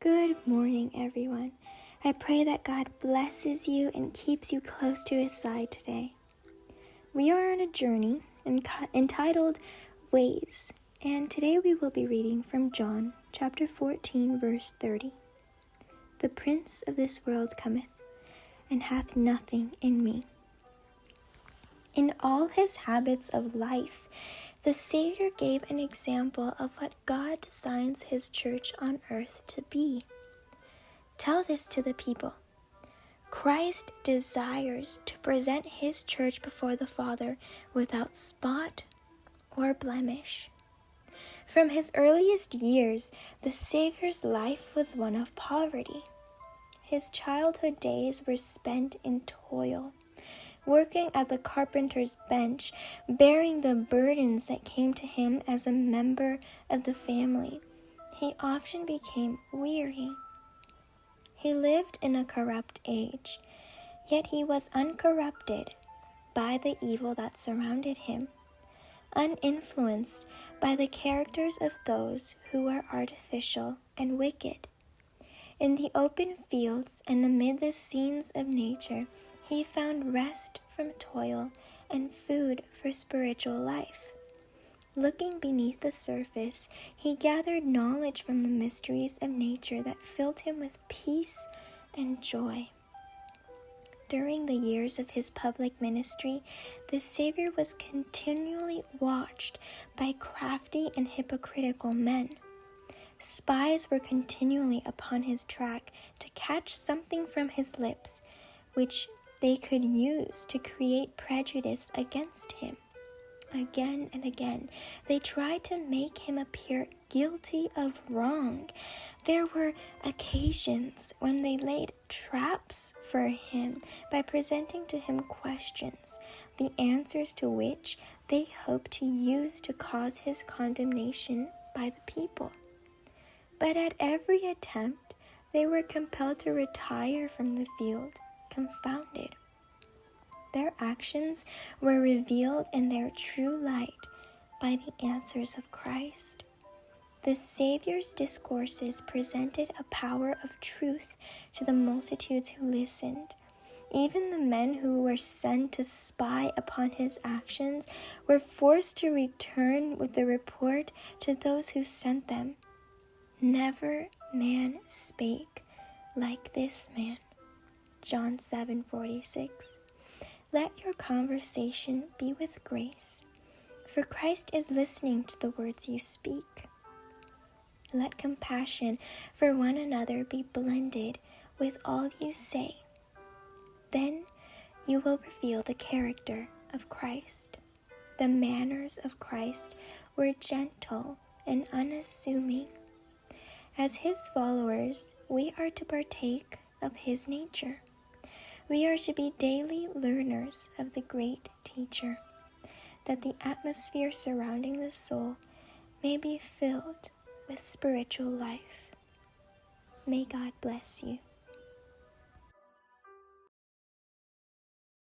Good morning, everyone. I pray that God blesses you and keeps you close to His side today. We are on a journey entitled Ways, and today we will be reading from John chapter 14, verse 30. The prince of this world cometh, and hath nothing in me. In all his habits of life, the Saviour gave an example of what God designs his church on earth to be. Tell this to the people. Christ desires to present his church before the Father without spot or blemish. From his earliest years, the Saviour's life was one of poverty. His childhood days were spent in toil, working at the carpenter's bench, bearing the burdens that came to him as a member of the family. He often became weary. He lived in a corrupt age, yet he was uncorrupted by the evil that surrounded him, uninfluenced by the characters of those who were artificial and wicked. In the open fields and amid the scenes of nature, he found rest from toil and food for spiritual life. Looking beneath the surface, he gathered knowledge from the mysteries of nature that filled him with peace and joy. During the years of his public ministry, the Saviour was continually watched by crafty and hypocritical men. Spies were continually upon his track to catch something from his lips, which they could use to create prejudice against him. Again and again, they tried to make him appear guilty of wrong. There were occasions when they laid traps for him by presenting to him questions, the answers to which they hoped to use to cause his condemnation by the people. But at every attempt, they were compelled to retire from the field, confounded. Their actions were revealed in their true light by the answers of Christ. The Saviour's discourses presented a power of truth to the multitudes who listened. Even the men who were sent to spy upon his actions were forced to return with the report to those who sent them. Never man spake like this man. John 7:46. Let your conversation be with grace, for Christ is listening to the words you speak. Let compassion for one another be blended with all you say. Then you will reveal the character of Christ. The manners of Christ were gentle and unassuming. As his followers, we are to partake of his nature. We are to be daily learners of the great teacher, that the atmosphere surrounding the soul may be filled with spiritual life. May God bless you.